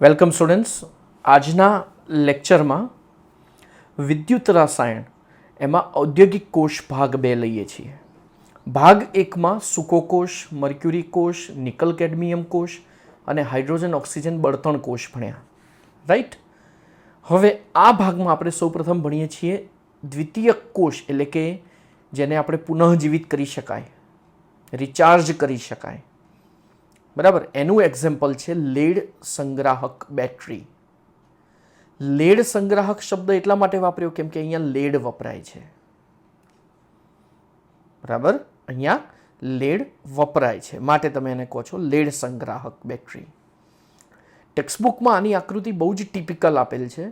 Welcome students. આજના લેક્ચરમાં વિદ્યુત રસાયણ એમાં ઔદ્યોગિક કોષ ભાગ 2 લઈએ છીએ. ભાગ 1માં સૂકો કોષ, મર્ક્યુરી કોષ, નિકલ કેડમિયમ કોષ અને હાઇડ્રોજન ઓક્સિજન બળતણ કોષ ભણ્યા, રાઈટ. હવે આ ભાગમાં આપણે સૌપ્રથમ ભણીએ છીએ દ્વિતીયક કોષ, એટલે કે જેને આપણે પુનઃજીવિત કરી શકાય, રિચાર્જ કરી શકાય, બરાબર. એનું એક્ઝામ્પલ છે લેડ સંગ્રાહક બેટરી. લેડ સંગ્રાહક શબ્દ એટલા માટે વાપર્યો કેમ કે અહીંયા લેડ વપરાય છે, બરાબર. અહીંયા લેડ વપરાય છે માટે તમે એને કહો છો લેડ સંગ્રાહક બેટરી. ટેક્સ્ટબુકમાં આની આકૃતિ બહુ જ ટિપિકલ આપેલ છે.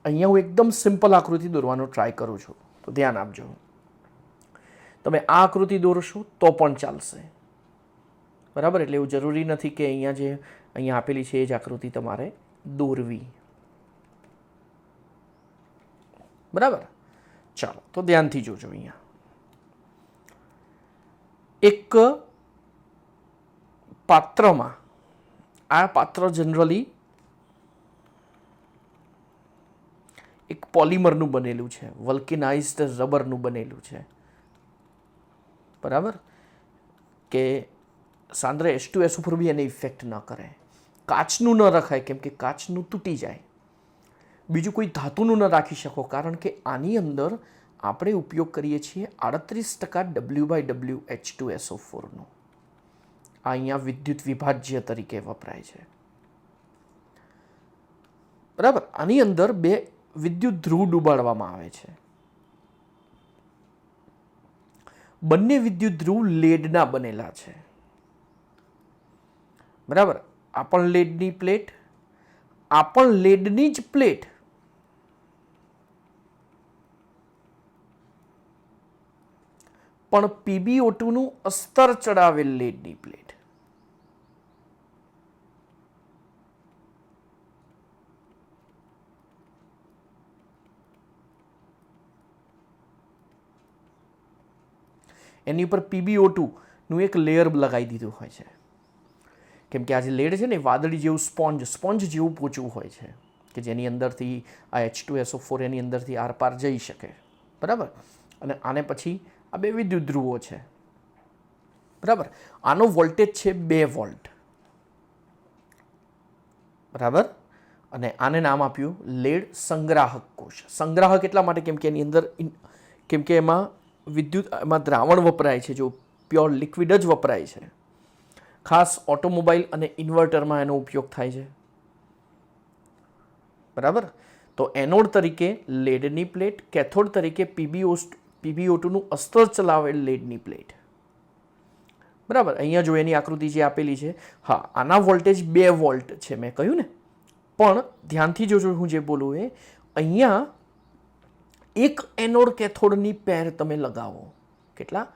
અહીંયા હું એકદમ સિમ્પલ આકૃતિ દોરવાનો ટ્રાય કરું છું, તો ધ્યાન આપજો. તમે આ આકૃતિ દોરશો તો પણ ચાલશે, બરાબર. એટલે એવું જરૂરી નથી કે અહીંયા આપેલી છે એ જ આકૃતિ તમારે દોરવી, બરાબર. ચાલો તો ધ્યાનથી જોજો. અહીંયા એક પાત્રમાં, આ પાત્ર જનરલી એક પોલિમરનું બનેલું છે, વલ્કેનાઇઝ્ડ રબરનું બનેલું છે, બરાબર. કે સાંદ્ર H2SO પર બી એને ઇફેક્ટ ન કરે. કાચનું ન રખાય કેમ કે કાચનું તૂટી જાય. બીજું કોઈ ધાતુનું ન રાખી શકો કારણ કે આની અંદર આપણે ઉપયોગ કરીએ છીએ 38% W/W H2SO4નો. આ અહીંયા વિદ્યુત વિભાજ્ય તરીકે વપરાય છે, બરાબર. આની અંદર 2 વિદ્યુત ધ્રુવ ડૂબાડવામાં આવે છે. બંને વિદ્યુત ધ્રુવ લેડના બનેલા છે, બરાબર. આ પણ લેડની પ્લેટ, આ પણ લેડની જ પ્લેટ, પણ PbO2નું અસ્તર ચડાવેલ લેડની પ્લેટ. એની ઉપર PbO2નું એક લેયર લગાવી દીધું હોય છે કેમ કે આ જે લેડ છે ને વાદળી જેવું સ્પોન્જ જેવું પોચું હોય છે કે જેની અંદરથી આ H2SO4 એની અંદરથી આરપાર જઈ શકે, બરાબર. અને આને પછી આ 2 વિદ્યુત ધ્રુવો છે, બરાબર. આનો વોલ્ટેજ છે 2 વોલ્ટ, બરાબર. અને આને નામ આપ્યું લેડ સંગ્રાહક કોષ. સંગ્રાહક એટલા માટે કેમ કે એની અંદર કેમ કે એમાં દ્રાવણ વપરાય છે, જો પ્યોર લિક્વિડ જ વપરાય છે. ખાસ ઓટોમોબાઈલ અને ઇન્વર્ટરમાં એનો ઉપયોગ થાય છે, બરાબર. તો એનોડ તરીકે લેડની પ્લેટ, કેથોડ તરીકે PbO2નું અસ્તર ચલાવેલ લેડની પ્લેટ, બરાબર. અહીંયા જો એની આકૃતિ જે આપેલી છે, હા, આના વોલ્ટેજ 2 વોલ્ટ છે, મેં કહ્યું ને. પણ ધ્યાનથી જોજો હું જે બોલું એ, અહીંયા એક એનોડ કેથોડની પેર તમે લગાવો. કેટલા?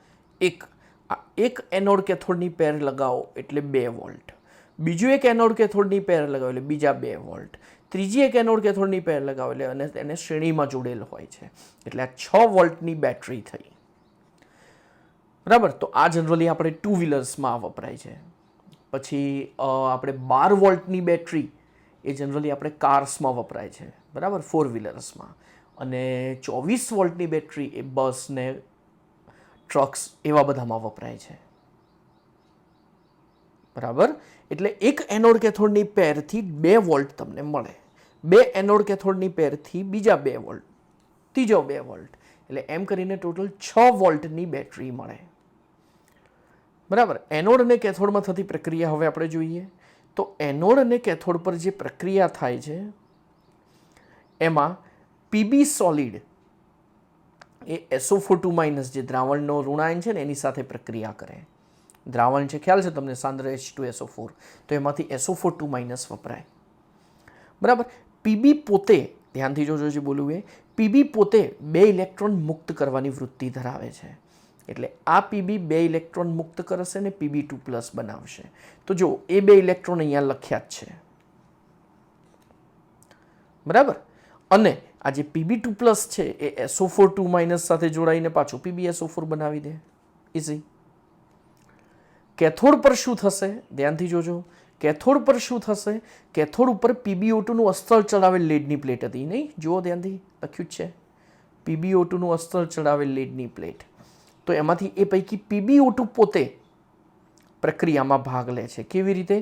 એક એનોડ કેથોડની પેર લગાવો એટલે 2 વોલ્ટ. બીજું એક એનોડ કેથોડની પેર લગાવો એટલે બીજા 2 વોલ્ટ. ત્રીજી એક એનોડ કેથોડની પેર લગાવો એટલે અને એને શ્રેણીમાં જોડેલ હોય છે એટલે આ 6 વોલ્ટની બેટરી થઈ, બરાબર. તો આ જનરલી આપણે 2 વ્હીલર્સમાં વપરાય છે. પછી આપણે 12 વોલ્ટની બેટરી એ જનરલી આપણે કાર્સમાં વપરાય છે, બરાબર, 4 વ્હીલર્સમાં. અને 24 વોલ્ટની બેટરી એ બસ ને ટ્રક્સ એવા બધામાં વપરાય છે, બરાબર. એટલે એક એનોડ કેથોડની પેરથી 2 વોલ્ટ તમને મળે, 2 એનોડ કેથોડની પેરથી બીજા 2 વોલ્ટ, ત્રીજો 2 વોલ્ટ, એટલે એમ કરીને ટોટલ 6 વોલ્ટની બેટરી મળે, બરાબર. એનોડ અને કેથોડમાં થતી પ્રક્રિયા હવે આપણે જોઈએ તો એનોડ અને કેથોડ પર જે પ્રક્રિયા થાય છે એમાં Pb સોલિડ એ SO4 જે દ્રાવણનો ઋણાયન છે ને એની સાથે પ્રક્રિયા કરે. દ્રાવણ છે, ખ્યાલ છે તમને, સાંદ્ર H2SO4, તો એમાંથી SO4 વપરાય, બરાબર. Pb પોતે, ધ્યાનથી જોજો જે બોલું એ, Pb પોતે 2 ઇલેક્ટ્રોન મુક્ત કરવાની વૃત્તિ ધરાવે છે. એટલે આ Pb 2 ઇલેક્ટ્રોન મુક્ત કરશે ને Pb2+ બનાવશે. તો જો એ 2 ઇલેક્ટ્રોન અહીંયા લખ્યા જ છે, બરાબર. અને આ જે Pb2+ છે એ SO4 સાથે જોડાઈને પાછું PbSO4 બનાવી દે, ઇઝી. કેથોડ પર શું થશે ધ્યાનથી જોજો. કેથોડ પર શું થશે? કેથોડ ઉપર PbO2 નું અસ્તર ચડાવેલ લેડની પ્લેટ હતી, નહીં? જુઓ ધ્યાનથી, લખ્યું જ છે PbO2 નું અસ્તર ચડાવેલ લેડની પ્લેટ. તો એમાંથી એ પૈકી PbO2 પોતે પ્રક્રિયામાં ભાગ લે છે. કેવી રીતે?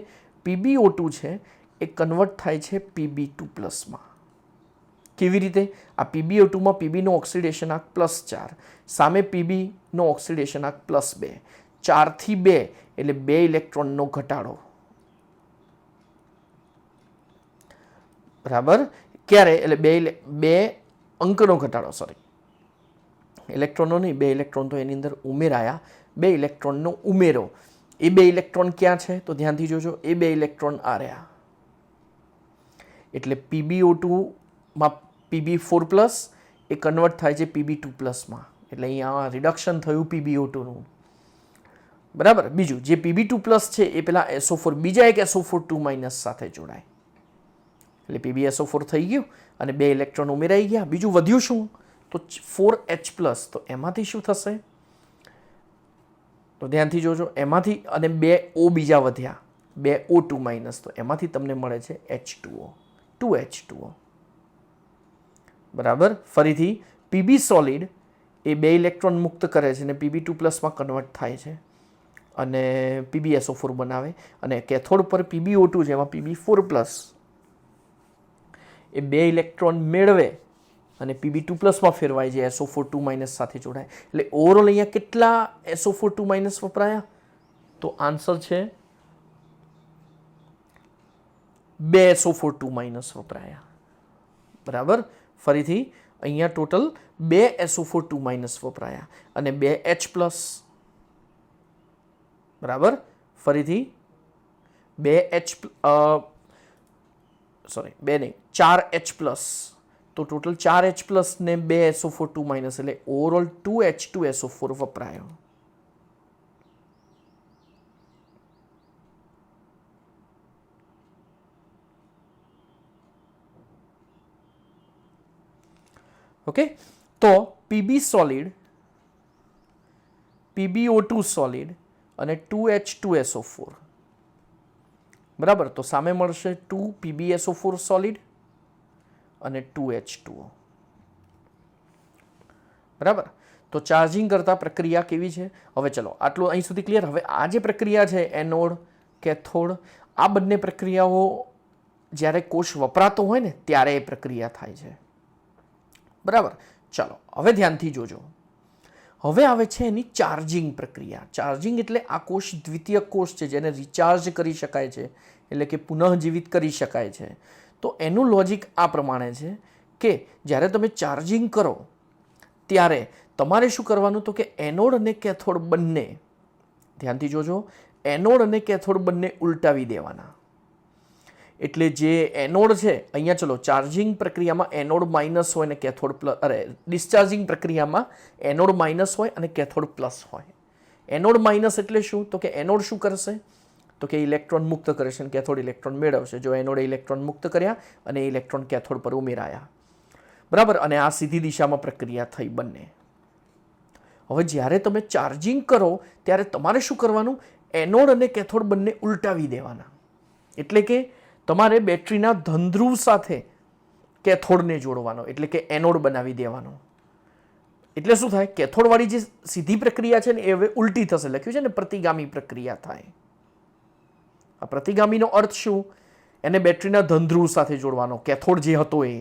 PbO2 છે એ કન્વર્ટ થાય છે Pb2+માં. કેવી રીતે? આ PbO2માં Pbનો ઓક્સિડેશન આંક +4, સામે Pbનો ઓક્સિડેશન આંક +2, 4 થી 2 એટલે 2 ઇલેક્ટ્રોનનો ઘટાડો. બરાબર? ક્યારે? એટલે બે અંકનો ઘટાડો, સોરી, ઇલેક્ટ્રોનો નહીં, 2 ઇલેક્ટ્રોન તો એની અંદર ઉમેરાયા, 2 ઇલેક્ટ્રોનનો ઉમેરો. એ 2 ઇલેક્ટ્રોન ક્યાં છે? તો ધ્યાનથી જોજો, એ 2 ઇલેક્ટ્રોન આ રહ્યા. એટલે PbO2માં Pb4+ એ કન્વર્ટ થાય છે Pb2+માં. એટલે અહીંયા રિડક્શન થયું PbO2નું. બરાબર? બીજું, જે Pb2+ છે એ પેલા SO4 બીજા એક SO4 સાથે જોડાય. એટલે PbSO4 થઈ ગયું અને 2 ઇલેક્ટ્રોન ઉમેરાઈ ગયા. બીજું વધ્યું શું? તો 4H+. તો એમાંથી શું થશે? તો ધ્યાનથી જોજો, એમાંથી અને 2 O બીજા વધ્યા, 2 O2-. તો એમાંથી તમને મળે છે H2O, 2H2O. બરાબર? ફરીથી Pb સોલિડ એ 2 ઇલેક્ટ્રોન મુક્ત કરે છે અને Pb2+માં કન્વર્ટ થાય છે અને PbSO4 બનાવે. અને કેથોડ પર PbO2 જેમાં Pb4+ એ 2 ઇલેક્ટ્રોન મેળવે અને Pb2+માં ફેરવાય છે, SO4 સાથે જોડાય. એટલે ઓવરઓલ અહીંયા કેટલા SO4 વપરાયા? તો આન્સર છે 2 SO4 વપરાયા. બરાબર? ફરીથી અહીંયા ટોટલ 2 SO4 વપરાયા અને 2 H+. બરાબર? ફરીથી 2 4H+. તો ટોટલ 4H+ ને 2 SO4 એટલે ઓવરઓલ 2H2SO4 વપરાયો. ઓકે, તો Pb સોલિડ, PbO2 સોલિડ અને 2H2SO4. બરાબર? તો સામે મળશે 2 PbSO4 સોલિડ અને 2H2O. બરાબર? તો ચાર્જિંગ કરતા પ્રક્રિયા કેવી છે? હવે ચલો, આટલું અહીં સુધી ક્લિયર. હવે આ જે પ્રક્રિયા છે, એનોડ, કેથોડ, આ બંને પ્રક્રિયાઓ જ્યારે કોષ વપરાતો હોય ને ત્યારે એ પ્રક્રિયા થાય છે. બરાબર? ચાલો, હવે ધ્યાનથી જોજો. હવે આવે છે એની ચાર્જિંગ પ્રક્રિયા. ચાર્જિંગ એટલે આ કોષ દ્વિતીય કોષ છે જેને રિચાર્જ કરી શકાય છે, એટલે કે પુનઃજીવિત કરી શકાય છે. તો એનું લોજિક આ પ્રમાણે છે કે જ્યારે તમે ચાર્જિંગ કરો ત્યારે તમારે શું કરવાનું? તો કે એનોડ અને કેથોડ બંને, ધ્યાનથી જોજો, એનોડ અને કેથોડ બંને ઉલટાવી દેવાના. એટલે જે એનોડ છે, અહીંયા ચલો, ચાર્જિંગ પ્રક્રિયામાં એનોડ માઇનસ હોય અને કેથોડ પ્લસ, ડિસ્ચાર્જિંગ પ્રક્રિયામાં એનોડ માઇનસ હોય અને કેથોડ પ્લસ હોય. એનોડ માઇનસ એટલે શું? તો કે એનોડ શું કરશે? તો કે ઇલેક્ટ્રોન મુક્ત કરે છે અને કેથોડ ઇલેક્ટ્રોન મેળવશે. જો એનોડે ઇલેક્ટ્રોન મુક્ત કર્યા અને ઇલેક્ટ્રોન કેથોડ પર ઉમેરાયા. બરાબર? અને આ સીધી દિશામાં પ્રક્રિયા થઈ બંને. હવે જ્યારે તમે ચાર્જિંગ કરો ત્યારે તમારે શું કરવાનું? એનોડ અને કેથોડ બંને ઉલટાવી દેવાના. એટલે કે તમારે બેટરીના ધનધ્રુવ સાથે કેથોડને જોડવાનો, એટલે કે એનોડ બનાવી દેવાનો. એટલે શું થાય? કેથોડવાળી જે સીધી પ્રક્રિયા છે ને એ હવે ઉલટી થશે. લખ્યું છે ને પ્રતિગામી પ્રક્રિયા થાય. આ પ્રતિગામીનો અર્થ શું? એને બેટરીના ધનધ્રુવ સાથે જોડવાનો, કેથોડ જે હતો એ.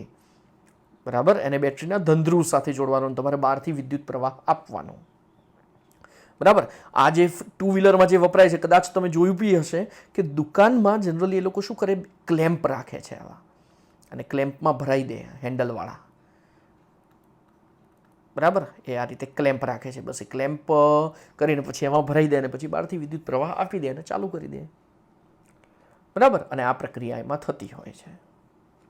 બરાબર? એને બેટરીના ધનધ્રુવ સાથે જોડવાનો, તમારે બહારથી વિદ્યુત પ્રવાહ આપવાનો. બરાબર? આ જે 2 વ્હીલરમાં જે વપરાય છે, કદાચ તમે જોયું બી હશે કે દુકાનમાં જનરલી એ લોકો શું કરે? ક્લેમ્પ રાખે છે આવા, અને ક્લેમ્પમાં ભરાઈ દે હેન્ડલવાળા. બરાબર? એ આ રીતે ક્લેમ્પ રાખે છે. બસ એ ક્લેમ્પ કરીને પછી એમાં ભરાઈ દે અને પછી બહારથી વિદ્યુત પ્રવાહ આપી દે અને ચાલુ કરી દે. બરાબર? અને આ પ્રક્રિયા એમાં થતી હોય છે.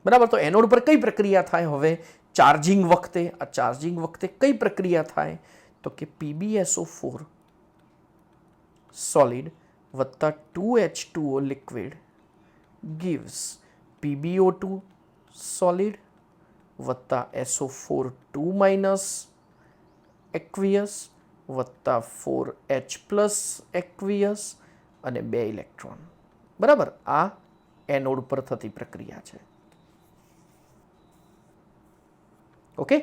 બરાબર? તો એનોડ પર કઈ પ્રક્રિયા થાય? હવે ચાર્જિંગ વખતે, આ ચાર્જિંગ વખતે કઈ પ્રક્રિયા થાય? તો કે PbSO4 solid વત્તા 2H2O liquid gives PbO2 solid વત્તા SO4 2- aqueous વત્તા 4H+ aqueous અને 2 ઇલેક્ટ્રોન. બરાબર, આ એનોડ પર થતી પ્રક્રિયા છે. ઓકે,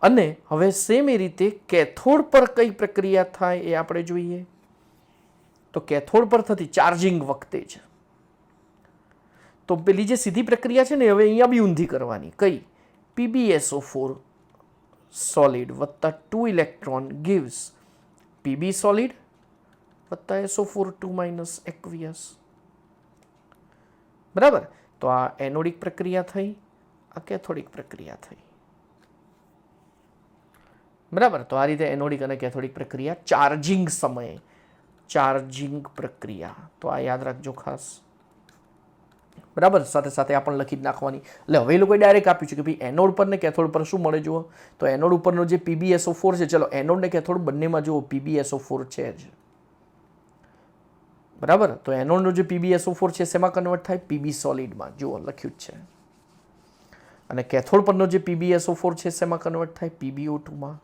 અને હવે સેમ એ રીતે કેથોડ પર કઈ પ્રક્રિયા થાય એ આપણે જોઈએ. તો કેથોડ પર થતી ચાર્જિંગ વખતે જ તો પેલી જે સીધી પ્રક્રિયા છે ને હવે અહીંયા બી ઊંધી કરવાની. કઈ? PbSO4 સોલિડ વત્તા 2 ઇલેક્ટ્રોન gives Pb સોલિડ વત્તા SO4 2 - aqueous. બરાબર, તો આ એનોડિક પ્રક્રિયા થઈ, આ કેથોડિક પ્રક્રિયા થઈ. બરાબર, તો આ રીતે એનોડિક અને કેથોડિક પ્રક્રિયા ચાર્જિંગ સમયે, ચાર્જિંગ પ્રક્રિયા, તો આ યાદ રાખજો ખાસ. બરાબર, સાથે સાથે આ પણ લખી જ નાખવાની. એટલે હવે એ લોકોએ ડાયરેક્ટ આપ્યું છે કે ભાઈ એનોડ પર ને કેથોડ પર શું મળે જુઓ. તો એનોડ ઉપરનો જે PbSO4 છે, ચલો એનોડ ને કેથોડ બંનેમાં જુઓ PbSO4 છે જ. બરાબર, તો એનોડનો જે PbSO4 છે શેમાં કન્વર્ટ થાય? Pb સોલિડમાં. જુઓ લખ્યું જ છે. અને કેથોડ પરનો જે PbSO4 છે શેમાં કન્વર્ટ થાય? PbO2માં.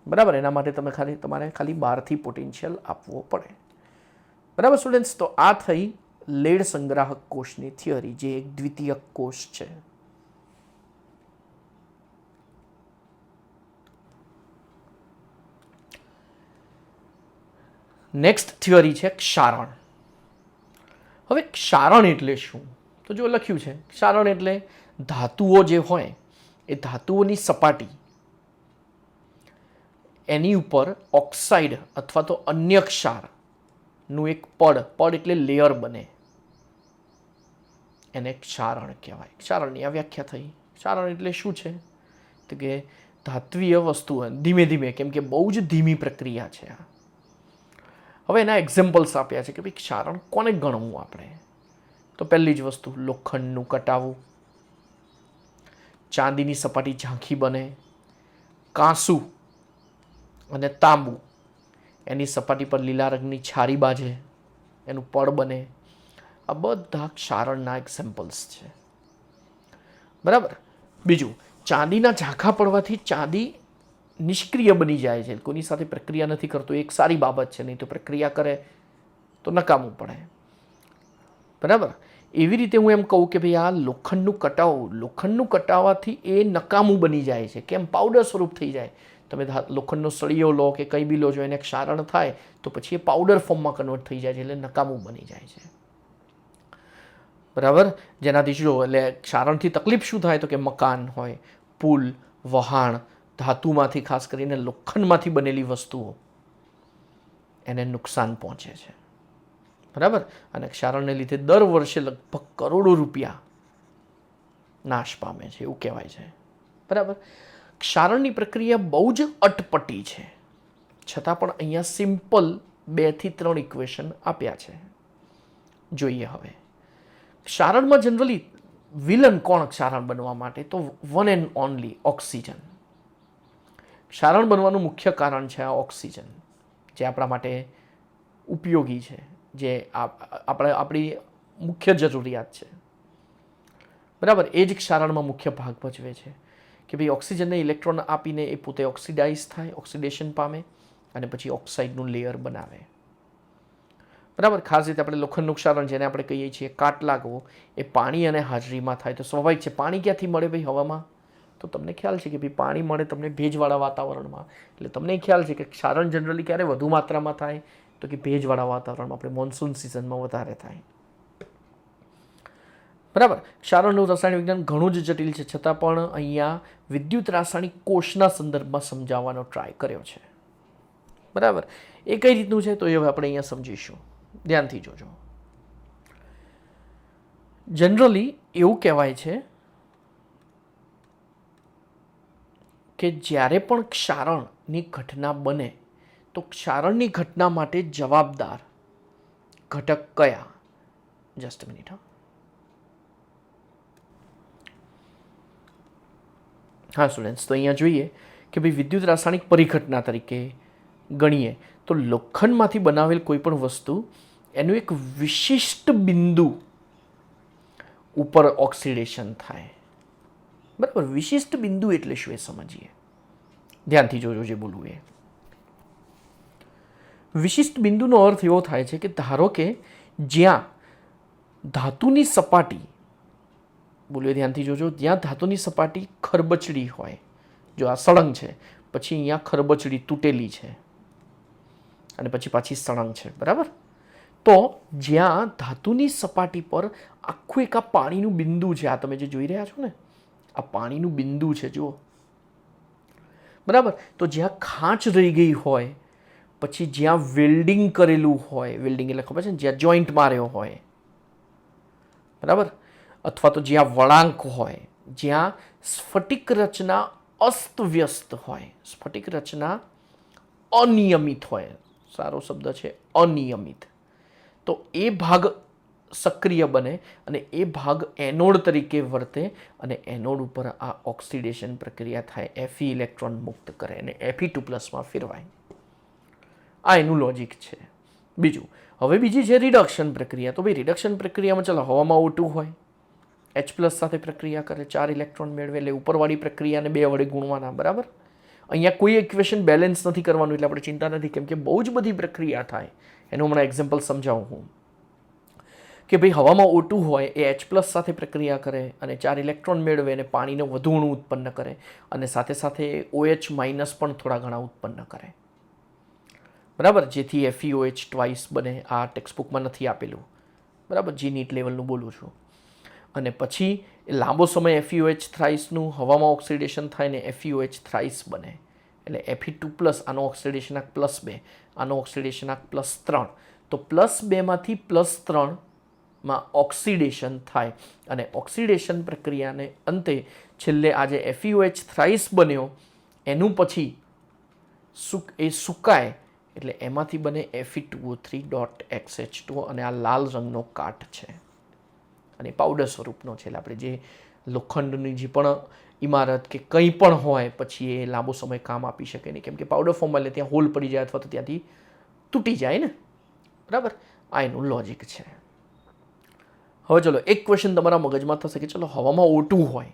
બરાબર, એના માટે તમારે ખાલી બહારથી પોટેન્શિયલ આપવો પડે. બરાબર સ્ટુડન્ટ્સ, તો આ થઈ લેડ સંગ્રાહક કોષની થિયરી, જે એક દ્વિતીયક કોષ છે. નેક્સ્ટ થિયરી છે ક્ષારણ. હવે ક્ષારણ એટલે શું? તો જો લખ્યું છે ક્ષારણ એટલે ધાતુઓ જે હોય એ ધાતુઓની સપાટી એની ઉપર ઓક્સાઇડ અથવા તો અન્ય ક્ષારનું એક પડ એટલે લેયર બને, એને ક્ષારણ કહેવાય. ક્ષારણની આ વ્યાખ્યા થઈ. ક્ષારણ એટલે શું છે? તો કે ધાત્વીય વસ્તુ ધીમે ધીમે, કેમ કે બહુ જ ધીમી પ્રક્રિયા છે આ. હવે એના એક્ઝામ્પલ્સ આપ્યા છે કે ભાઈ ક્ષારણ કોને ગણવું આપણે. તો પહેલી જ વસ્તુ લોખંડનું કટાવું, ચાંદીની સપાટી ઝાંખી બને, કાંસુ અને તાંબુ એની સપાટી પર લીલા રંગની છારી બાજે, એનું પડ બને. આ બધા ક્ષારણના એક્ઝામ્પલ્સ છે. બરાબર. બીજું, ચાંદીના ઝાંખા પડવાથી ચાંદી નિષ્ક્રિય બની જાય છે, કોઈની સાથે પ્રક્રિયા નથી કરતો, એક સારી બાબત છે. નહીં તો પ્રક્રિયા કરે તો નકામું પડે. બરાબર. એવી રીતે હું એમ કહું કે ભાઈ આ લોખંડનું કટાવાથી એ નકામું બની જાય છે. કેમ? પાવડર સ્વરૂપ થઈ જાય. તમે લોખંડનો સળિયો લો કે કંઈ બી લો, જો એને ક્ષારણ થાય તો પછી એ પાવડર ફોર્મમાં કન્વર્ટ થઈ જાય છે, એટલે નકામું બની જાય છે. બરાબર. જેનાથી શું, એટલે ક્ષારણથી તકલીફ શું થાય? તો કે મકાન હોય, પુલ, વહાણ, ધાતુમાંથી ખાસ કરીને લોખંડમાંથી બનેલી વસ્તુઓ એને નુકસાન પહોંચે છે. બરાબર. અને ક્ષારણને લીધે દર વર્ષે લગભગ કરોડો રૂપિયા નાશ પામે છે એવું કહેવાય છે. બરાબર. ક્ષારણની પ્રક્રિયા બહુ જ અટપટી છે, છતાં પણ અહીંયા સિમ્પલ 2 થી 3 ઇક્વેશન આપ્યા છે. જોઈએ હવે. ક્ષારણમાં જનરલી વિલન કોણ ક્ષારણ બનવા માટે? તો વન એન્ડ ઓનલી ઓક્સિજન. ક્ષારણ બનવાનું મુખ્ય કારણ છે આ ઓક્સિજન, જે આપણા માટે ઉપયોગી છે, જે આપણી મુખ્ય જરૂરિયાત છે. બરાબર. એ જ ક્ષારણમાં મુખ્ય ભાગ ભજવે છે કે ભાઈ ઓક્સિજનને ઇલેક્ટ્રોન આપીને એ પોતે ઓક્સિડાઇઝ થાય, ઓક્સિડેશન પામે અને પછી ઓક્સાઇડનું લેયર બનાવે. બરાબર. ખાસ રીતે આપણે લોખંડનું ક્ષારણ જેને આપણે કહીએ છીએ કાટ લાગવો, એ પાણી અને હાજરીમાં થાય. તો સ્વાભાવિક છે. પાણી ક્યાંથી મળે ભાઈ? હવામાં. તો તમને ખ્યાલ છે કે ભાઈ પાણી મળે તમને ભેજવાળા વાતાવરણમાં. એટલે તમને ખ્યાલ છે કે ક્ષારણ જનરલી ક્યારે વધુ માત્રામાં થાય? તો કે ભેજવાળા વાતાવરણમાં, આપણે મોન્સૂન સિઝનમાં વધારે થાય. બરાબર. ક્ષારણનું રસાયણ વિજ્ઞાન ઘણું જ જટિલ છે, છતાં પણ અહીંયા વિદ્યુત રાસાયણિક કોષના સંદર્ભમાં સમજાવવાનો ટ્રાય કર્યો છે. બરાબર. એ કઈ રીતનું છે તો એ હવે આપણે અહીંયા સમજીશું. ધ્યાનથી જોજો. જનરલી એવું કહેવાય છે કે જ્યારે પણ ક્ષારણની ઘટના બને તો ક્ષારણની ઘટના માટે જવાબદાર ઘટક કયા? Just minute. હા સ્ટુડન્ટ્સ, તો અહીંયા જોઈએ કે ભાઈ વિદ્યુત રાસાયણિક પરિઘટના તરીકે ગણીએ તો લોખંડમાંથી બનાવેલ કોઈ પણ વસ્તુ એનું એક વિશિષ્ટ બિંદુ ઉપર ઓક્સિડેશન થાય. બરાબર. વિશિષ્ટ બિંદુ એટલે શું એ સમજીએ. ધ્યાનથી જોજો જે બોલવું એ. વિશિષ્ટ બિંદુનો અર્થ એવો થાય છે કે ધારો કે જ્યાં ધાતુની સપાટી, બોલ્યો ધ્યાનથી જોજો, જ્યાં ધાતુની સપાટી ખરબચડી હોય, જો આ સળંગ છે, પછી અહીંયા ખરબચડી તૂટેલી છે અને પછી પાછી સળંગ છે, બરાબર. તો જ્યાં ધાતુની સપાટી પર આખું એક આ પાણીનું બિંદુ છે, આ તમે જે જોઈ રહ્યા છો ને, આ પાણીનું બિંદુ છે, જુઓ, બરાબર. તો જ્યાં ખાંચ રહી ગઈ હોય, પછી જ્યાં વેલ્ડિંગ કરેલું હોય, વેલ્ડિંગ એટલે ખબર છે ને, જ્યાં જોઈન્ટ માર્યો હોય, બરાબર, અથવા તો જ્યાં વળાંક હોય, જ્યાં સ્ફટિક રચના અસ્તવ્યસ્ત હોય, સ્ફટિક રચના અનિયમિત હોય, સારો શબ્દ છે અનિયમિત, તો એ ભાગ સક્રિય બને અને એ ભાગ એનોડ તરીકે વર્તે અને એનોડ ઉપર આ ઓક્સિડેશન પ્રક્રિયા થાય, Fe ઇલેક્ટ્રોન મુક્ત કરે અને Fe2+ ફેરવાય. આ એનું લોજિક છે. બીજું, હવે બીજી છે રિડક્શન પ્રક્રિયા. તો ભાઈ રિડક્શન પ્રક્રિયામાં ચાલો હવામાં O2 હોય, H+ સાથે પ્રક્રિયા કરે, 4 ઇલેક્ટ્રોન મેળવે, એટલે ઉપરવાળી પ્રક્રિયાને 2 વડે ગુણવાના, બરાબર. અહીંયા કોઈ ઇક્વેશન બેલેન્સ નથી કરવાનું, એટલે આપણે ચિંતા નથી, કેમ કે બહુ જ બધી પ્રક્રિયા થાય. એનું હમણાં એક્ઝામ્પલ સમજાવું હું કે ભાઈ હવામાં O2 હોય, એ H+ સાથે પ્રક્રિયા કરે અને 4 ઇલેક્ટ્રોન મેળવે અને પાણીનો વધુ અણુ ઉત્પન્ન કરે અને સાથે સાથે OH- પણ થોડા ઘણા ઉત્પન્ન કરે, બરાબર, જેથી FeOH ટ્વાઇસ બને. આ ટેક્સ્ટબુકમાં નથી આપેલું, બરાબર, જી નીટ લેવલનું બોલું છું. અને પછી લાંબો સમય FeOH થ્રાઇસનું હવામાં ઓક્સિડેશન થાય ને FeOH થ્રાઇસ બને, એટલે Fe2+, આનો ઓક્સિડેશન આંક +2, આનો ઓક્સિડેશન આંક +3. તો +2 માંથી +3 માં ઓક્સિડેશન થાય અને ઓક્સિડેશન પ્રક્રિયાને અંતે છેલ્લે આ જે FeOH થ્રાઇસ બન્યો એનું પછી એ સુકાય એટલે એમાંથી બને Fe2O3.XH2 અને આ લાલ રંગનો કાટ છે અને પાવડર સ્વરૂપનો છે. એટલે આપણે જે લોખંડની જે પણ ઇમારત કે કંઈ પણ હોય પછી એ લાંબો સમય કામ આપી શકે નહીં, કેમ કે પાવડર ફોર્મમાં એટલે ત્યાં હોલ પડી જાય અથવા તો ત્યાંથી તૂટી જાય ને, બરાબર. આ એનું લોજિક છે. હવે ચલો એક ક્વેશ્ચન તમારા મગજમાં થશે કે ચલો હવામાં O2 હોય,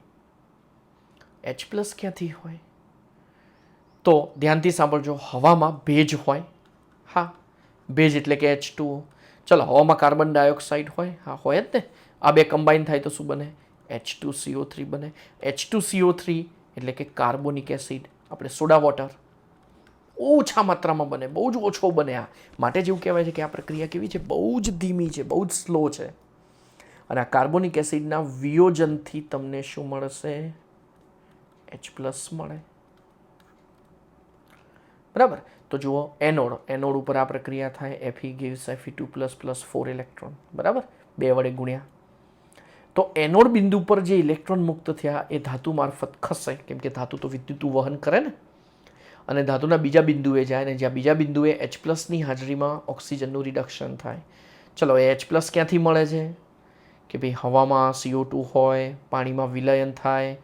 H+ ક્યાંથી હોય? તો ધ્યાનથી સાંભળજો, હવામાં ભેજ હોય, હા, ભેજ એટલે કે H2O. ચલો હવામાં કાર્બન ડાયોક્સાઇડ હોય, હા હોય જ ને. આ બે કમ્બાઈન થાય તો શું બને? H2CO3 બને. H2CO3 એટલે કે કાર્બોનિક એસિડ, આપણે સોડા વોટર, ઓછા માત્રામાં બને, બહુ જ ઓછો બને. આ માટે જેવું કહેવાય છે કે આ પ્રક્રિયા કેવી છે, બહુ જ ધીમી છે, બહુ જ સ્લો છે. અને આ કાર્બોનિક એસિડના વિયોજનથી તમને શું મળશે? H+ મળે, બરાબર. તો જુઓ એનોડ ઉપર આ પ્રક્રિયા થાય, Fe gives Fe2+ 4 ઇલેક્ટ્રોન, બરાબર, 2 વડે ગુણ્યા. તો એનોડ બિંદુ પર જે ઇલેક્ટ્રોન મુક્ત થયા એ ધાતુ મારફત ખસે, કેમ કે ધાતુ તો વિદ્યુત વહન કરે ને, અને ધાતુના બીજા બિંદુએ જાય ને જ્યાં બીજા બિંદુએ H+ની હાજરીમાં ઓક્સિજનનું રિડક્શન થાય. ચલો એ H+ ક્યાંથી મળે છે કે ભાઈ હવામાં CO2 હોય, પાણીમાં વિલયન થાય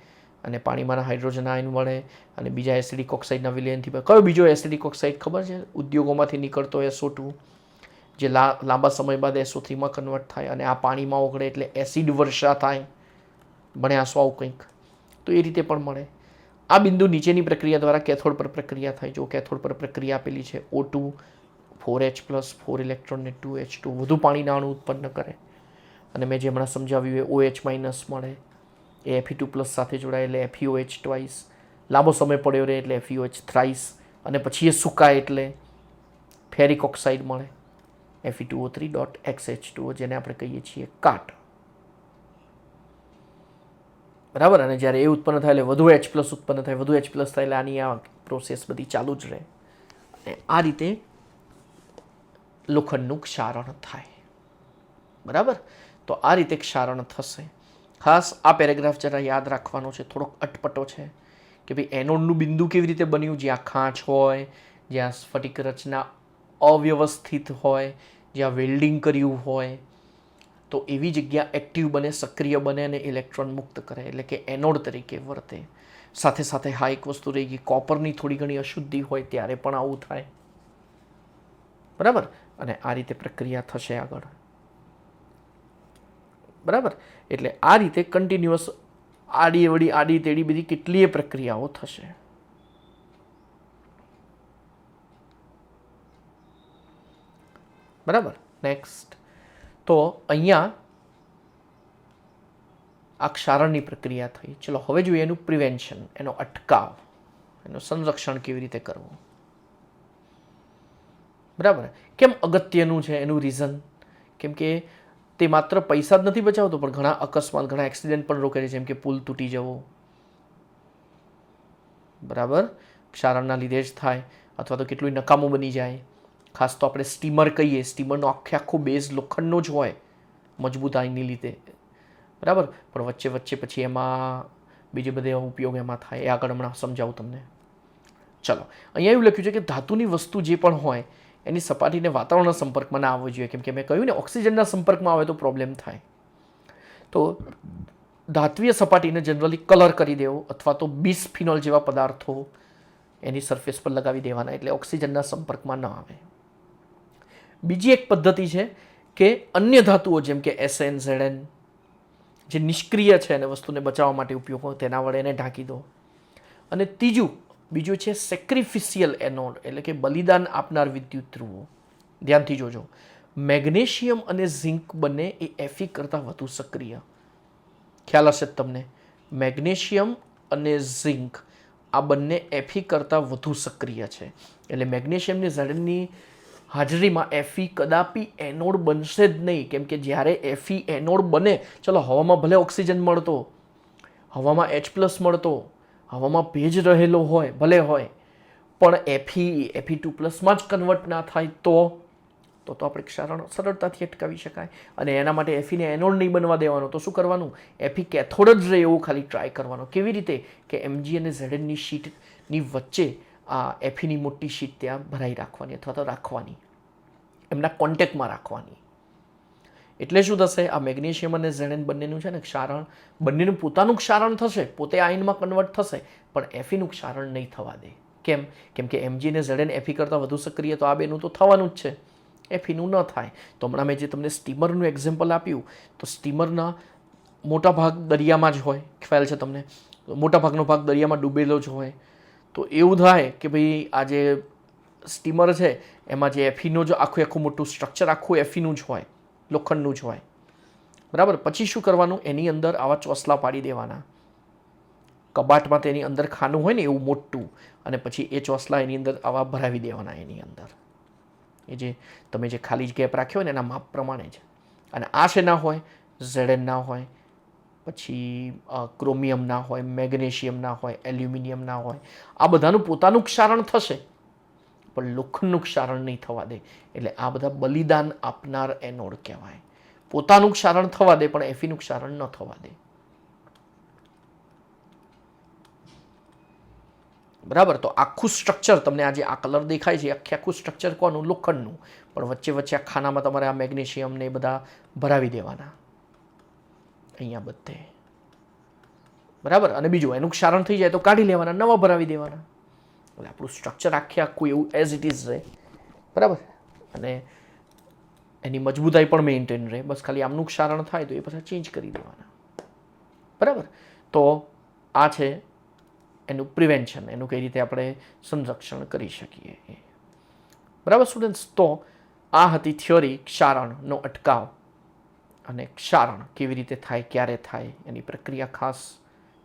અને પાણીમાં હાઇડ્રોજન આયન મળે અને બીજા એસિડિક ઓક્સાઇડના વિલયનથી. કયો બીજો એસિડિક ઓક્સાઇડ ખબર છે? ઉદ્યોગોમાંથી નીકળતો SO2, જે લાંબા સમય બાદ SO3માં કન્વર્ટ થાય અને આ પાણીમાં ઓગળે એટલે એસિડ વર્ષા થાય. ભણ્યા છો આવું કંઈક? તો એ રીતે પણ મળે. આ બિંદુ નીચેની પ્રક્રિયા દ્વારા કેથોડ પર પ્રક્રિયા થાય. જો કેથોડ પર પ્રક્રિયા આપેલી છે, O2 4H+, 4 ઇલેક્ટ્રોન ને 2H2 વધુ પાણીના અણુ ઉત્પન્ન કરે અને મેં જે હમણાં સમજાવ્યું એ OH- મળે, એ Fe2+ સાથે જોડાય એટલે FeOH ટ્વાઇસ, લાંબો સમય પડ્યો રહે એટલે FeOH થ્રાઇસ, અને પછી એ સુકાય એટલે ફેરિક ઓક્સાઇડ મળે, Fe2O3.XH2, જેને આપણે કહીએ છીએ કાટ, બરાબર. અને જ્યારે એ ઉત્પન્ન થાય એટલે વધુ H+ ઉત્પન્ન થાય, વધુ H+ થાય એટલે આની આ પ્રોસેસ બધી ચાલુ જ રહે અને આ રીતે લોખંડનું ક્ષારણ થાય, બરાબર. તો આ રીતે ક્ષારણ થશે. ખાસ આ પેરેગ્રાફ જરા યાદ રાખવાનો છે, થોડોક અટપટો છે કે ભાઈ એનોડનું બિંદુ કેવી રીતે બન્યું, જ્યાં ખાંચ હોય, જ્યાં સ્ફટિક રચના અવ્યવસ્થિત હોય, જ્યાં વેલ્ડિંગ કર્યું હોય, તો એવી જગ્યા એક્ટિવ બને, સક્રિય બને અને ઇલેક્ટ્રોન મુક્ત કરે, એટલે કે એનોડ તરીકે વર્તે. સાથે સાથે હા એક વસ્તુ રહી ગઈ, કોપરની થોડી ઘણી અશુદ્ધિ હોય ત્યારે પણ આવું થાય, બરાબર. અને આ રીતે પ્રક્રિયા થશે આગળ, બરાબર. એટલે આ રીતે કન્ટિન્યુઅસ આડી તેડી બધી કેટલીય પ્રક્રિયાઓ થશે, બરાબર. નેક્સ્ટ, તો અહીંયા આ ક્ષારણની પ્રક્રિયા થઈ. ચલો હવે જોઈએ એનું પ્રિવેન્શન, એનો અટકાવ, એનું સંરક્ષણ કેવી રીતે કરવું. બરાબર. કેમ અગત્યનું છે એનું રીઝન? કેમ કે તે માત્ર પૈસા જ નથી બચાવતો, પણ ઘણા અકસ્માત, ઘણા એક્સિડન્ટ પણ રોકે છે, જેમ કે પુલ તૂટી જવો, બરાબર, ક્ષારણના લીધે જ થાય, અથવા તો કેટલું નકામું બની જાય. ખાસ તો આપણે સ્ટીમર કહીએ, સ્ટીમરનો આખો બેઝ લોખંડનો જ હોય મજબૂતાઈની લીધે, બરાબર, પણ વચ્ચે વચ્ચે પછી એમાં બીજે બધે ઉપયોગ એમાં થાય. એ આગળ હમણાં સમજાવું તમને. ચલો, અહીંયા એવું લખ્યું છે કે ધાતુની વસ્તુ જે પણ હોય એની સપાટીને વાતાવરણના સંપર્કમાં ના આવવું જોઈએ. કેમ કે મેં કહ્યું ને, ઓક્સિજનના સંપર્કમાં આવે તો પ્રોબ્લેમ થાય. તો ધાત્વીય સપાટીને જનરલી કલર કરી દેવો, અથવા તો બિસ્ફિનોલ જેવા પદાર્થો એની સરફેસ પર લગાવી દેવાના, એટલે ઓક્સિજનના સંપર્કમાં ન આવે. બીજી એક પદ્ધતિ છે કે અન્ય ધાતુઓ જેમ કે SN, ZN જે નિષ્ક્રિય છે અને વસ્તુને બચાવવા માટે ઉપયોગ હોય તેના વડે એને ઢાંકી દો. અને બીજું છે સેક્રિફિશિયલ એનોડ, એટલે કે બલિદાન આપનાર વિદ્યુત ધ્રુવો. ધ્યાનથી જોજો, મેગ્નેશિયમ અને ઝિંક બંને એ Fe કરતાં વધુ સક્રિય. ખ્યાલ હશે તમને, મેગ્નેશિયમ અને ઝિંક આ બંને Fe કરતાં વધુ સક્રિય છે. એટલે મેગ્નેશિયમની ઝડની હાજરીમાં Fe કદાપી એનોડ બનશે જ નહીં. કેમ કે જ્યારે Fe એનોડ બને, ચલો હવામાં ભલે ઓક્સિજન મળતો, હવામાં H+ મળતો, હવામાં ભેજ રહેલો હોય, ભલે હોય, પણ Fe2+ જ કન્વર્ટ ના થાય તો આપણે ક્ષારણ સરળતાથી અટકાવી શકાય. અને એના માટે Feને એનોડ નહીં બનવા દેવાનો. તો શું કરવાનું? Fe કેથોડ જ રહે એવું ખાલી ટ્રાય કરવાનો. કેવી રીતે? કે Mg અને Znની શીટની વચ્ચે આ Feની મોટી શીટ ત્યાં ભરાઈ રાખવાની, અથવા તો રાખવાની, એમના કોન્ટેક્ટમાં રાખવાની. એટલે શું થશે? આ મેગ્નેશિયમ અને Zn બંનેનું છે ને ક્ષારણ, બંનેનું પોતાનું ક્ષારણ થશે, પોતે આયનમાં કન્વર્ટ થશે, પણ Feનું ક્ષારણ નહીં થવા દે. કેમ? કેમ કે Mg અને Zn Fe કરતાં વધુ સક્રિય, તો આ બેનું તો થવાનું જ છે, Feનું ન થાય. તો હમણાં મેં જે તમને સ્ટીમરનું એક્ઝામ્પલ આપ્યું, તો સ્ટીમરના મોટા ભાગ દરિયામાં જ હોય, ખ્યાલ છે તમને, મોટાભાગનો ભાગ દરિયામાં ડૂબેલો જ હોય. તો એવું થાય કે ભાઈ આ જે સ્ટીમર છે એમાં જે Feનું જ આખું મોટું સ્ટ્રક્ચર આખું Feનું જ હોય, લોખંડનું જ હોય, બરાબર. પછી શું કરવાનું? એની અંદર આવા ચોસલા પાડી દેવાના, કબાટમાં તેની અંદર ખાનું હોય ને એવું મોટું, અને પછી એ ચોસલા એની અંદર આવા ભરાવી દેવાના. એની અંદર એ જે તમે જે ખાલી ગેપ રાખ્યો હોય ને એના માપ પ્રમાણે જ. અને આ છે ના હોય, Zn ના હોય, પછી ક્રોમિયમ ના હોય, મેગ્નેશિયમ ના હોય, એલ્યુમિનિયમ ના હોય, આ બધાનું પોતાનું ક્ષારણ થશે, પણ લોખંડનું ક્ષારણ નહીં થવા દે. એટલે આ બધા બલિદાન આપનાર એનોડ કહેવાય. પોતાનું ક્ષારણ થવા દે, પણ Feનું ક્ષારણ ન થવા દે, બરાબર. તો આખું સ્ટ્રક્ચર તમને આજે આ કલર દેખાય છે, આખું સ્ટ્રક્ચર કોનું? લોખંડનું. પણ વચ્ચે વચ્ચે આ ખાનામાં તમારે આ મેગ્નેશિયમ ને બધા ભરાવી દેવાના, અહીંયા બધે, બરાબર. અને બીજું, એનું ક્ષારણ થઈ જાય તો કાઢી લેવાના, નવા ભરાવી દેવાના. એટલે આપણું સ્ટ્રક્ચર આખું એવું એઝ ઇટ ઇઝ રહે, બરાબર. અને એની મજબૂતાઈ પણ મેન્ટેન રહે. બસ ખાલી આમનું ક્ષારણ થાય તો એ પછી ચેન્જ કરી દેવાના, બરાબર. તો આ છે એનું પ્રિવેન્શન, એનું કઈ રીતે આપણે સંરક્ષણ કરી શકીએ, બરાબર સ્ટુડન્ટ્સ. તો આ હતી થિયોરી ક્ષારણનો અટકાવ, અને ક્ષારણ કેવી રીતે થાય, ક્યારે થાય, એની પ્રક્રિયા ખાસ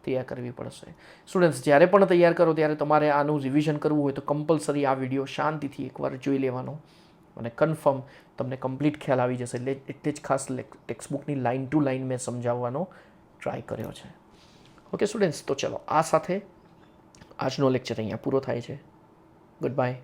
તૈયાર કરવી પડશે. સ્ટુડન્ટ્સ, જ્યારે પણ તૈયાર કરો ત્યારે તમારે આનું રિવિઝન કરવું હોય તો કમ્પલસરી આ વિડીયો શાંતિથી એકવાર જોઈ લેવાનો, અને કન્ફર્મ તમને કમ્પ્લીટ ખ્યાલ આવી જશે. એટલે જ ખાસ ટેક્સ્ટબુકની લાઇન ટુ લાઇન મેં સમજાવવાનો ટ્રાય કર્યો છે. ઓકે સ્ટુડન્ટ્સ, તો ચલો આ સાથે આજનો લેક્ચર અહીંયા પૂરો થાય છે. Good bye.